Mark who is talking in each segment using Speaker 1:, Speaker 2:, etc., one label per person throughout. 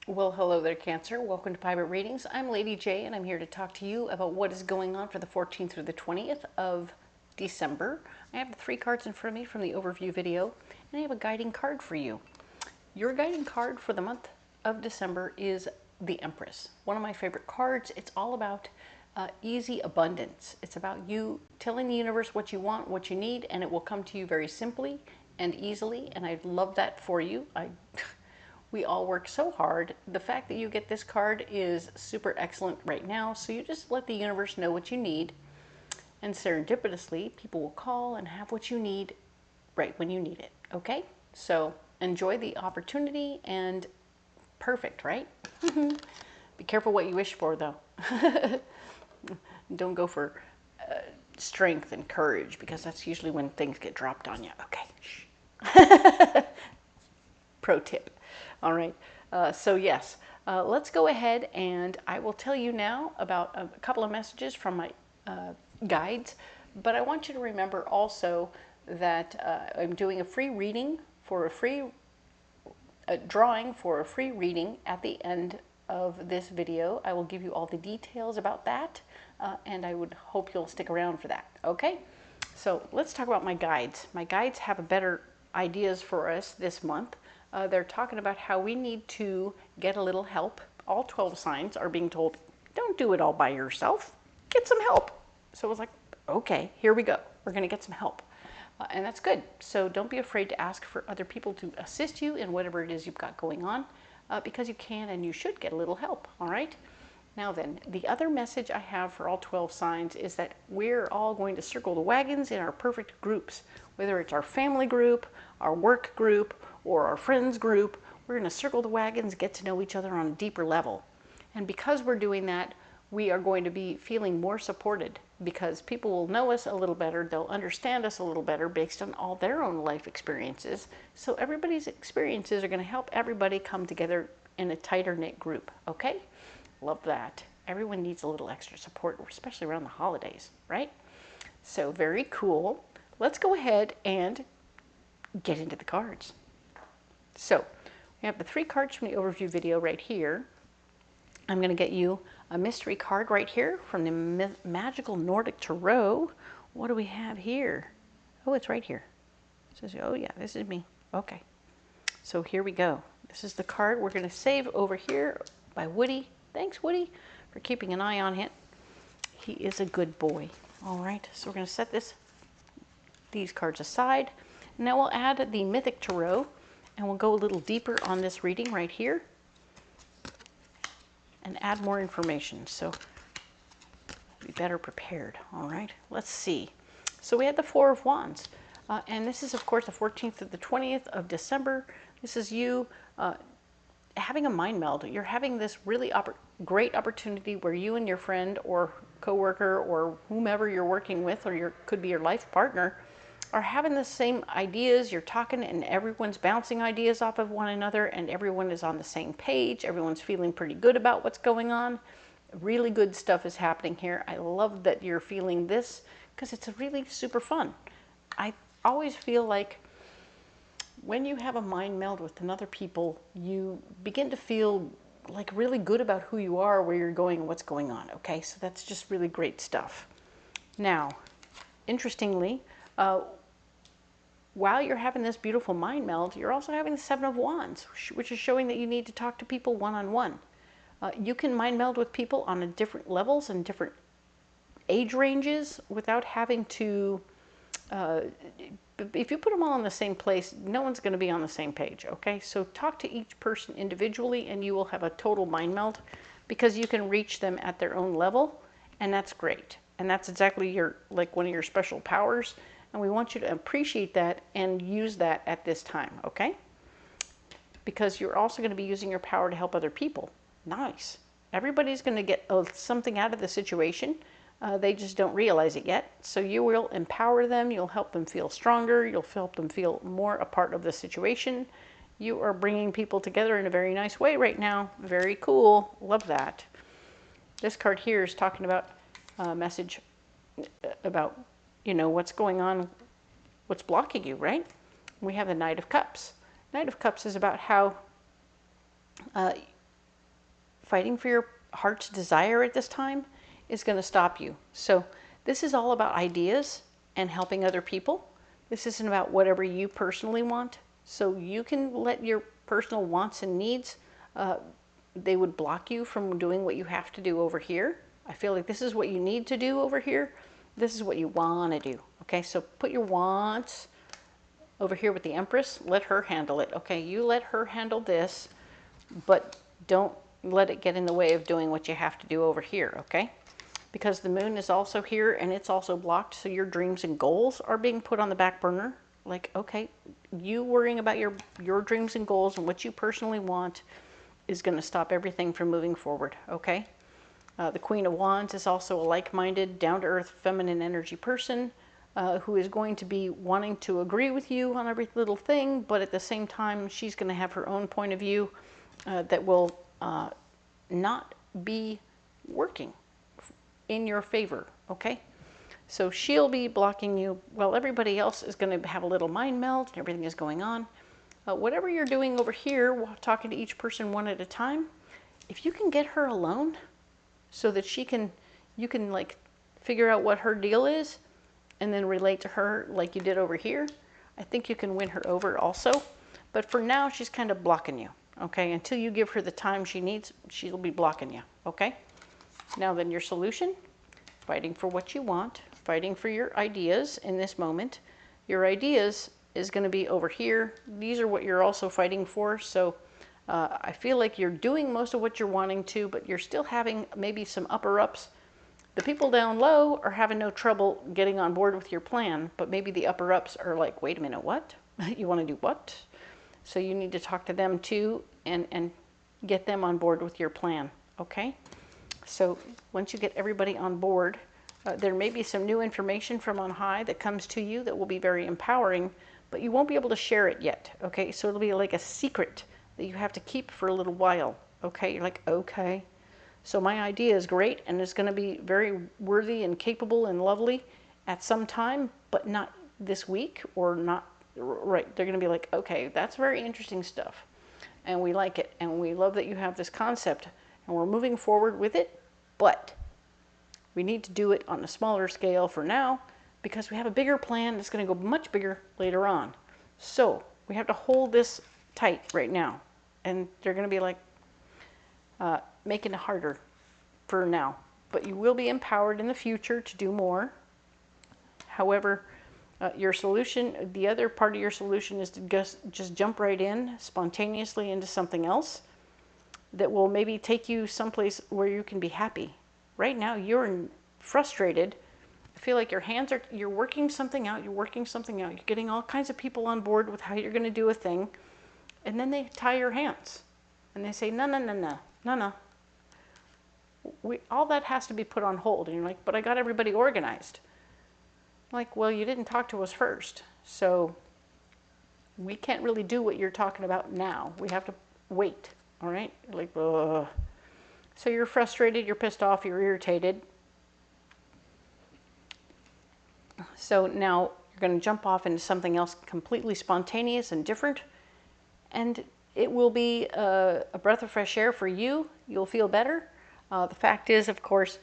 Speaker 1: Well, hello there, Cancer. Welcome to Private Readings. I'm Lady J, and I'm here to talk to you about what is going on for the 14th through the 20th of December. I have the 3 cards in front of me from the overview video, and I have a guiding card for you. Your guiding card for the month of December is the Empress. One of my favorite cards. It's all about easy abundance. It's about you telling the universe what you want, what you need, and it will come to you very simply and easily, and I love that for you. We all work so hard. The fact that you get this card is super excellent right now. So you just let the universe know what you need. And serendipitously, people will call and have what you need right when you need it. Okay? So enjoy the opportunity and perfect, right? Be careful what you wish for, though. Don't go for strength and courage, because that's usually when things get dropped on you. Okay. Shh. Pro tip. All right, so yes, let's go ahead and I will tell you now about a couple of messages from my guides, but I want you to remember also that I'm doing a free reading for a free drawing for a free reading at the end of this video. I will give you all the details about that, and I would hope you'll stick around for that, okay? So let's talk about my guides. My guides have a better ideas for us this month. They're talking about how we need to get a little help. All 12 signs are being told, don't do it all by yourself. Get some help. So it was like, okay, here we go. We're going to get some help. And that's good. So don't be afraid to ask for other people to assist you in whatever it is you've got going on, because you can and you should get a little help. All right? Now then, the other message I have for all 12 signs is that we're all going to circle the wagons in our perfect groups, whether it's our family group, our work group, or our friends group. We're going to circle the wagons, get to know each other on a deeper level. And because we're doing that, we are going to be feeling more supported, because people will know us a little better. They'll understand us a little better based on all their own life experiences. So everybody's experiences are going to help everybody come together in a tighter knit group. Okay? Love that. Everyone needs a little extra support, especially around the holidays, right? So very cool. Let's go ahead and get into the cards. So we have the 3 cards from the overview video right here. I'm going to get you a mystery card right here from the Magical Nordic Tarot. What do we have here? Oh, it's right here. It says, oh yeah, this is me. Okay. So here we go. This is the card we're going to save over here by Woody. Thanks, Woody, for keeping an eye on it. He is a good boy. All right, so we're going to set these cards aside. Now we'll add the Mythic Tarot, and we'll go a little deeper on this reading right here and add more information, so be better prepared. All right, let's see. So we had the 4 of Wands, and this is, of course, the 14th to the 20th of December. This is you having a mind meld. You're having this really great opportunity where you and your friend or coworker or whomever you're working with, or could be your life partner, are having the same ideas. You're talking and everyone's bouncing ideas off of one another, and everyone is on the same page. Everyone's feeling pretty good about what's going on. Really good stuff is happening here. I love that you're feeling this, because it's really super fun. I always feel like when you have a mind meld with another people, you begin to feel like really good about who you are, where you're going, and what's going on. Okay, so that's just really great stuff. Now, interestingly, while you're having this beautiful mind meld, you're also having the 7 of Wands, which is showing that you need to talk to people one-on-one. You can mind meld with people on different levels and different age ranges without having to, if you put them all in the same place, no one's going to be on the same page, okay? So talk to each person individually and you will have a total mind meld, because you can reach them at their own level, and that's great. And that's exactly like one of your special powers. And we want you to appreciate that and use that at this time, okay? Because you're also going to be using your power to help other people. Nice. Everybody's going to get something out of the situation. They just don't realize it yet. So you will empower them. You'll help them feel stronger. You'll help them feel more a part of the situation. You are bringing people together in a very nice way right now. Very cool. Love that. This card here is talking about a message about, you know, what's going on, what's blocking you, right? We have the Knight of Cups. Knight of Cups is about how fighting for your heart's desire at this time is going to stop you. So this is all about ideas and helping other people. This isn't about whatever you personally want. So you can let your personal wants and needs, they would block you from doing what you have to do over here. I feel like this is what you need to do over here. This is what you want to do. Okay, so put your wants over here with the Empress. Let her handle it. Okay, you let her handle this, but don't let it get in the way of doing what you have to do over here, okay? Because the moon is also here and it's also blocked, so your dreams and goals are being put on the back burner. Like, okay, you worrying about your dreams and goals and what you personally want is going to stop everything from moving forward, okay? The Queen of Wands is also a like-minded, down-to-earth, feminine energy person who is going to be wanting to agree with you on every little thing, but at the same time, she's going to have her own point of view that will not be working in your favor, okay? So she'll be blocking you while everybody else is going to have a little mind meld and everything is going on. Whatever you're doing over here, talking to each person one at a time, if you can get her alone so that you can like figure out what her deal is and then relate to her like you did over here, I think you can win her over also. But for now, she's kind of blocking you, okay? Until you give her the time she needs, she'll be blocking you, okay? Now then, your solution, fighting for what you want, fighting for your ideas in this moment. Your ideas is going to be over here. These are what you're also fighting for. So I feel like you're doing most of what you're wanting to, but you're still having maybe some upper-ups. The people down low are having no trouble getting on board with your plan, but maybe the upper-ups are like, wait a minute, what? You want to do what? So you need to talk to them too and get them on board with your plan, okay? So once you get everybody on board, there may be some new information from on high that comes to you that will be very empowering, but you won't be able to share it yet, okay? So it'll be like a secret that you have to keep for a little while, okay? You're like, okay. So my idea is great and it's going to be very worthy and capable and lovely at some time, but not this week or not right. They're going to be like, okay, that's very interesting stuff. And we like it. And we love that you have this concept and we're moving forward with it, but we need to do it on a smaller scale for now because we have a bigger plan that's going to go much bigger later on. So we have to hold this tight right now. And they're going to be like making it harder for now. But you will be empowered in the future to do more. However, your solution, the other part of your solution is to just jump right in spontaneously into something else that will maybe take you someplace where you can be happy. Right now, you're frustrated. I feel like you're working something out, you're getting all kinds of people on board with how you're going to do a thing, and then they tie your hands. And they say, no. All that has to be put on hold. And you're like, but I got everybody organized. Like, well, you didn't talk to us first. So we can't really do what you're talking about now. We have to wait, all right? You're like, ugh. So you're frustrated, you're pissed off, you're irritated. So now you're going to jump off into something else completely spontaneous and different. And it will be a breath of fresh air for you. You'll feel better. The fact is, of course,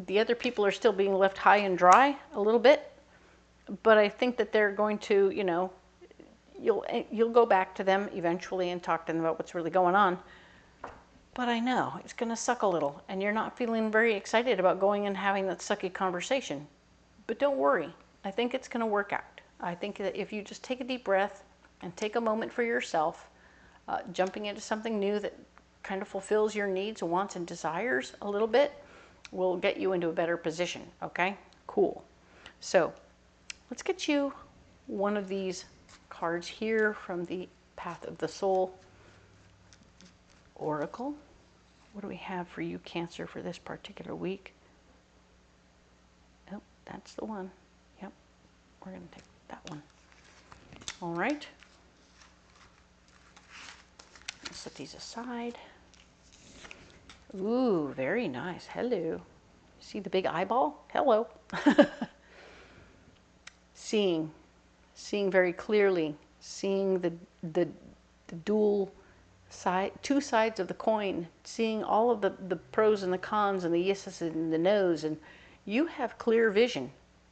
Speaker 1: the other people are still being left high and dry a little bit. But I think that they're going to, you know, you'll go back to them eventually and talk to them about what's really going on. But I know it's going to suck a little, and you're not feeling very excited about going and having that sucky conversation. But don't worry. I think it's going to work out. I think that if you just take a deep breath and take a moment for yourself, jumping into something new that kind of fulfills your needs, wants, and desires a little bit will get you into a better position, okay? Cool. So let's get you one of these cards here from the Path of the Soul Oracle. What do we have for you, Cancer, for this particular week? Oh, that's the one. Yep, we're going to take that one. All right. Let's set these aside. Ooh, very nice. Hello. See the big eyeball? Hello. Seeing very clearly, seeing the dual two sides of the coin, seeing all of the pros and the cons and the yeses and the nos, and you have clear vision,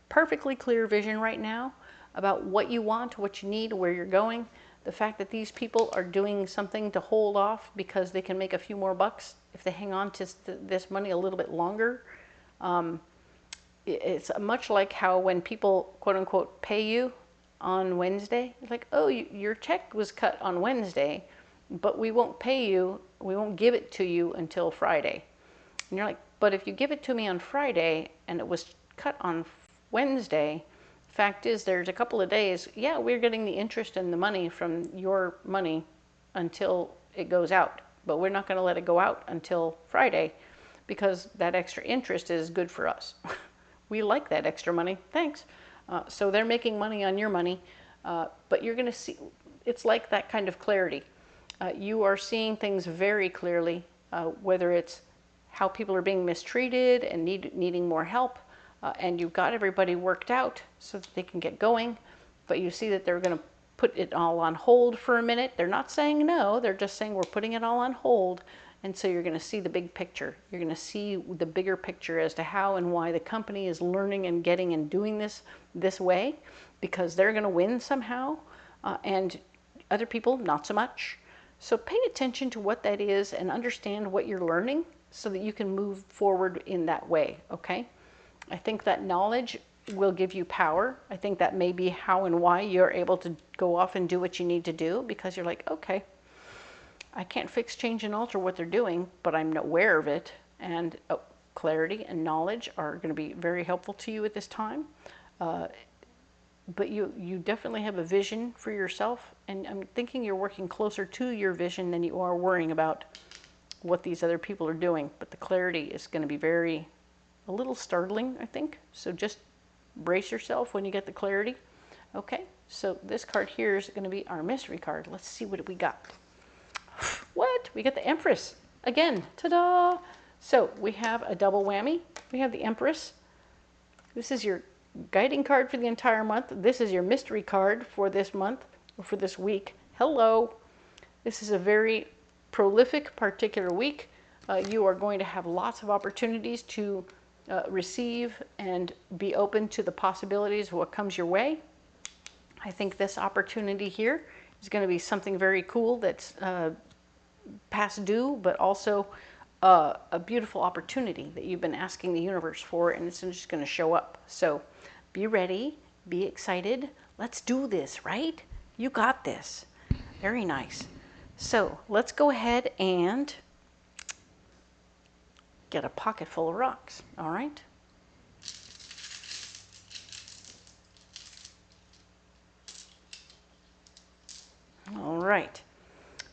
Speaker 1: perfectly clear vision right now about what you want, what you need, where you're going. The fact that these people are doing something to hold off because they can make a few more bucks if they hang on to this money a little bit longer. It's much like how when people, quote unquote, pay you on Wednesday, it's like, oh, your check was cut on Wednesday, but we won't pay you, we won't give it to you until Friday. And you're like, but if you give it to me on Friday and it was cut on Wednesday, fact is there's a couple of days, yeah, we're getting the interest and the money from your money until it goes out, but we're not going to let it go out until Friday because that extra interest is good for us. We like that extra money, thanks. So they're making money on your money, but you're going to see, it's like that kind of clarity. You are seeing things very clearly, whether it's how people are being mistreated and needing more help, and you've got everybody worked out so that they can get going, but you see that they're going to put it all on hold for a minute. They're not saying no, they're just saying we're putting it all on hold, and so you're going to see the big picture. You're going to see the bigger picture as to how and why the company is learning and getting and doing this way, because they're going to win somehow, and other people not so much. So pay attention to what that is and understand what you're learning so that you can move forward in that way, okay? I think that knowledge will give you power. I think that may be how and why you're able to go off and do what you need to do, because you're like, okay, I can't fix, change, and alter what they're doing, but I'm aware of it, and clarity and knowledge are going to be very helpful to you at this time. But you definitely have a vision for yourself, and I'm thinking you're working closer to your vision than you are worrying about what these other people are doing. But the clarity is going to be a little startling, I think. So just brace yourself when you get the clarity. Okay, so this card here is going to be our mystery card. Let's see what we got. What? We got the Empress again. Ta-da! So we have a double whammy. We have the Empress. This is your guiding card for the entire month. This is your mystery card for this month, or for this week. Hello. This is a very prolific particular week. You are going to have lots of opportunities to receive and be open to the possibilities of what comes your way. I think this opportunity here is going to be something very cool that's past due, but also a beautiful opportunity that you've been asking the universe for, and it's just going to show up. So be ready, be excited. Let's do this, right? You got this. Very nice. So let's go ahead and get a pocket full of rocks, all right? All right.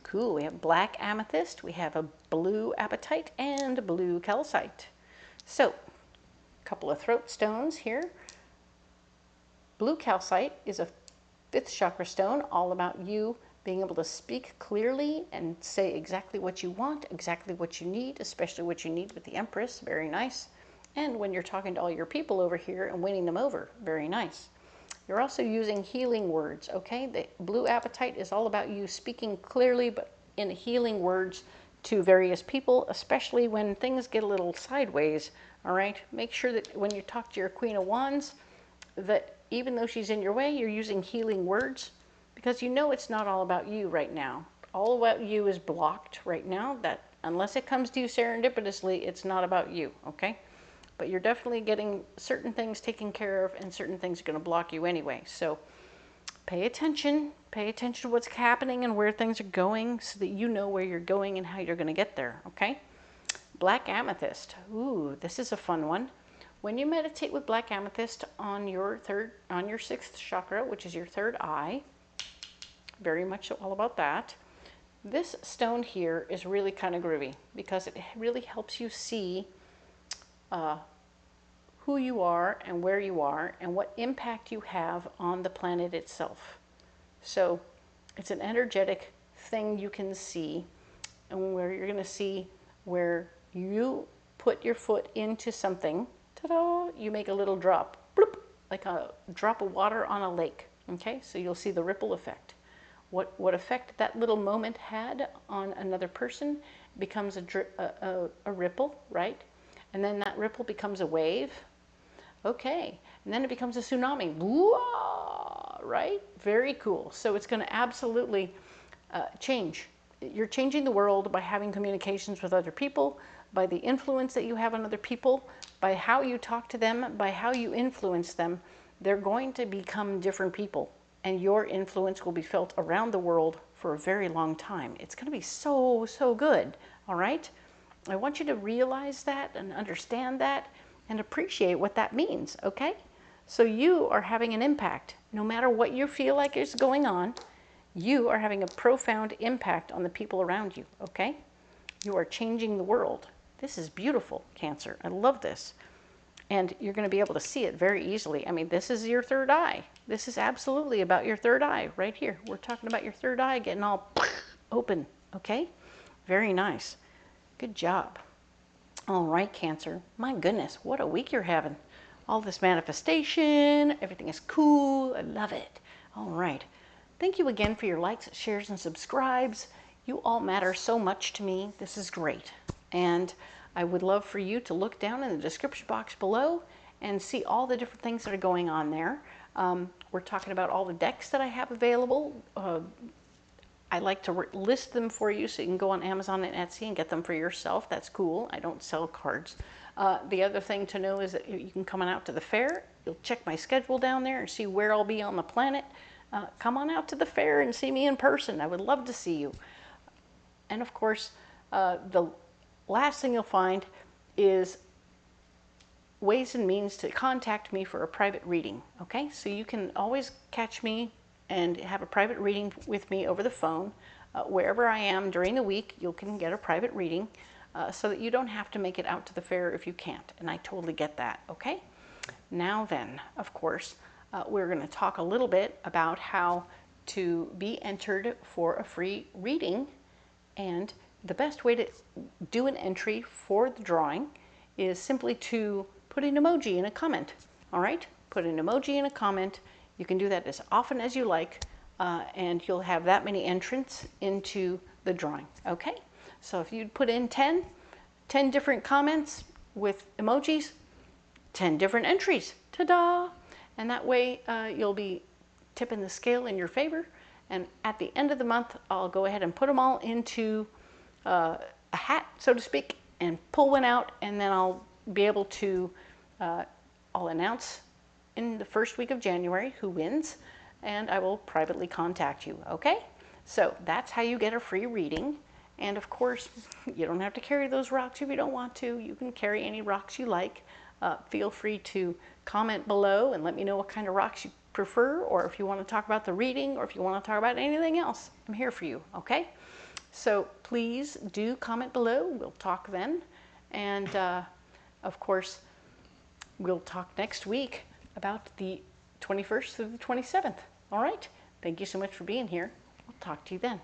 Speaker 1: Cool, we have black amethyst, we have a blue apatite, and a blue calcite. So, a couple of throat stones here. Blue calcite is a 5th chakra stone, all about you being able to speak clearly and say exactly what you want, exactly what you need, especially what you need with the Empress, very nice. And when you're talking to all your people over here and winning them over, very nice. You're also using healing words, okay? The blue apatite is all about you speaking clearly, but in healing words to various people, especially when things get a little sideways, all right? Make sure that when you talk to your Queen of Wands, that even though she's in your way, you're using healing words, because you know it's not all about you right now. All about you is blocked right now. That unless it comes to you serendipitously, it's not about you, okay? But you're definitely getting certain things taken care of, and certain things are going to block you anyway. So pay attention to what's happening and where things are going, so that you know where you're going and how you're going to get there, okay? Black amethyst. Ooh, this is a fun one. When you meditate with black amethyst on your 6th chakra, which is your 3rd eye, very much all about that. This stone here is really kind of groovy, because it really helps you see who you are and where you are and what impact you have on the planet itself. So it's an energetic thing you can see, and where you're going to see where you put your foot into something, ta-da, you make a little drop, bloop, like a drop of water on a lake, okay? So you'll see the ripple effect. what effect that little moment had on another person becomes a ripple, right? And then that ripple becomes a wave. Okay, and then it becomes a tsunami. Whoa, right? Very cool. So it's going to absolutely change. You're changing the world by having communications with other people, by the influence that you have on other people, by how you talk to them, by how you influence them. They're going to become different people, and your influence will be felt around the world for a very long time. It's going to be so, so good, all right? I want you to realize that and understand that and appreciate what that means, okay? So you are having an impact. No matter what you feel like is going on, you are having a profound impact on the people around you, okay? You are changing the world. This is beautiful, Cancer. I love this. And you're going to be able to see it very easily. I mean, this is your third eye. This is absolutely about your third eye right here. We're talking about your third eye getting all open, okay? Very nice. Good job. All right, Cancer. My goodness, what a week you're having. All this manifestation, everything is cool. I love it. All right. Thank you again for your likes, shares, and subscribes. You all matter so much to me. This is great. And I would love for you to look down in the description box below and see all the different things that are going on there. We're talking about all the decks that I have available. I like to list them for you so you can go on Amazon and Etsy and get them for yourself. That's cool. I don't sell cards. The other thing to know is that you can come on out to the fair. You'll check my schedule down there and see where I'll be on the planet. Come on out to the fair and see me in person. I would love to see you. And of course, the last thing you'll find is ways and means to contact me for a private reading. Okay, so you can always catch me and have a private reading with me over the phone. Wherever I am during the week, you can get a private reading so that you don't have to make it out to the fair if you can't. And I totally get that, okay? Now then, of course, we're going to talk a little bit about how to be entered for a free reading. And the best way to do an entry for the drawing is simply to put an emoji in a comment, all right? Put an emoji in a comment. You can do that as often as you like, and you'll have that many entrants into the drawing, okay? So if you put in 10 different comments with emojis, 10 different entries, ta-da! And that way you'll be tipping the scale in your favor. And at the end of the month, I'll go ahead and put them all into a hat, so to speak, and pull one out, and then I'll be able to, I'll announce in the first week of January who wins, and I will privately contact you, okay? So that's how you get a free reading. And of course, you don't have to carry those rocks if you don't want to. You can carry any rocks you like. Feel free to comment below and let me know what kind of rocks you prefer, or if you want to talk about the reading, or if you want to talk about anything else. I'm here for you, okay? So please do comment below. We'll talk then. And of course, we'll talk next week about the 21st through the 27th. All right? Thank you so much for being here. I'll talk to you then.